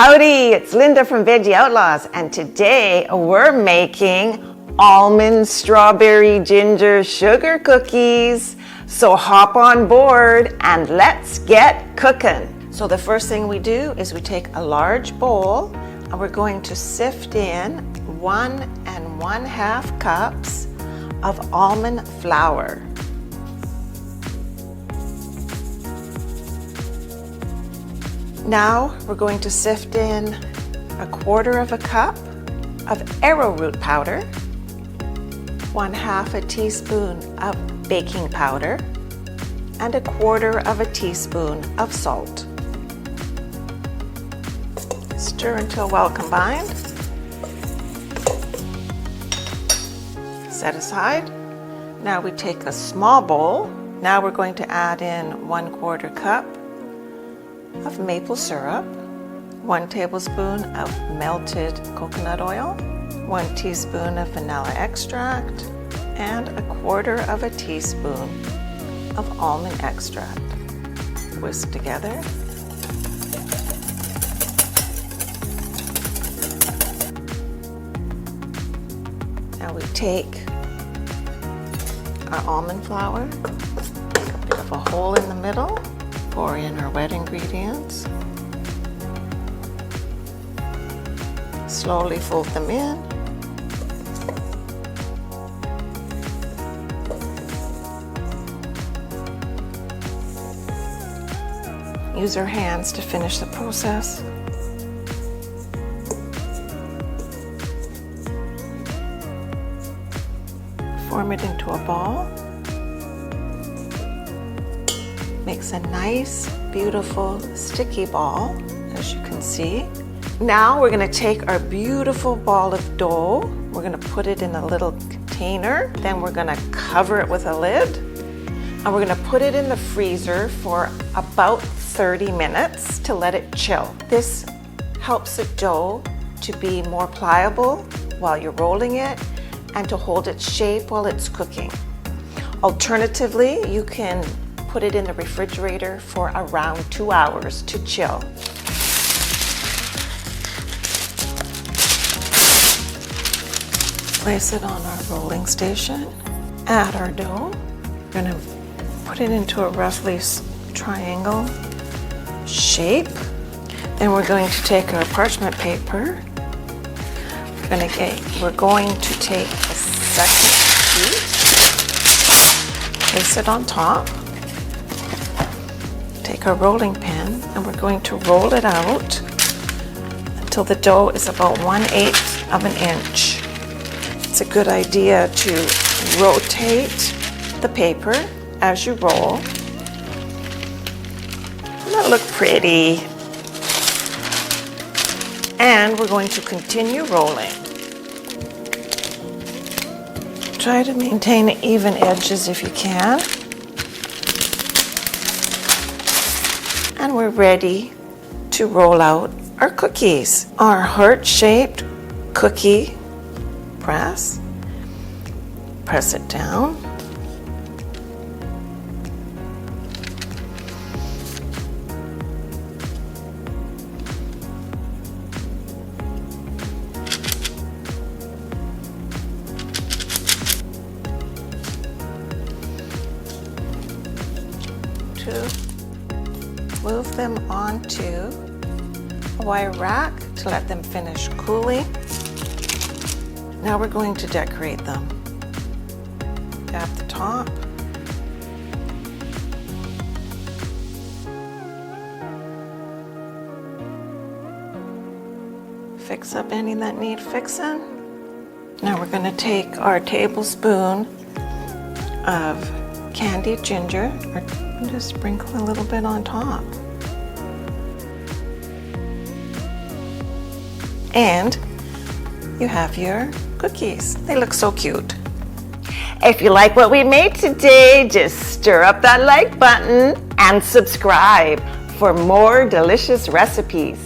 Howdy, it's Linda from Veggie Outlaws, and today we're making Almond Strawberry Ginger Sugar Cookies. So hop on board and let's get cooking. So the first thing we do is we take a large bowl and we're going to sift in 1 1/2 cups of almond flour. Now we're going to sift in 1/4 cup of arrowroot powder, 1/2 teaspoon of baking powder, and 1/4 teaspoon of salt. Stir until well combined. Set aside. Now we take a small bowl. Now we're going to add in 1/4 cup of maple syrup, 1 tablespoon of melted coconut oil, 1 teaspoon of vanilla extract, and 1/4 teaspoon of almond extract. Whisk together. Now we take our almond flour, we have a hole in the middle, pour in our wet ingredients, slowly fold them in, use our hands to finish the process. Form it into a ball. Makes a nice, beautiful, sticky ball, as you can see. Now we're going to take our beautiful ball of dough. We're going to put it in a little container. Then we're going to cover it with a lid. And we're going to put it in the freezer for about 30 minutes to let it chill. This helps the dough to be more pliable while you're rolling it and to hold its shape while it's cooking. Alternatively, you can put it in the refrigerator for around 2 hours to chill. Place it on our rolling station. Add our dough. We're going to put it into a roughly triangle shape. Then we're going to take our parchment paper. We're going to take a second sheet, place it on top, take our rolling pin, and we're going to roll it out until the dough is about 1/8 of an inch. It's a good idea to rotate the paper as you roll. That'll look pretty. And we're going to continue rolling. Try to maintain even edges if you can. And we're ready to roll out our cookies. Our heart-shaped cookie press. Press it down. Move them onto a wire rack to let them finish cooling. Now we're going to decorate them. At the top. Fix up any that need fixing. Now we're going to take our tablespoon of candied ginger, and just sprinkle a little bit on top. And you have your cookies. They look so cute. If you like what we made today, just stir up that like button and subscribe for more delicious recipes.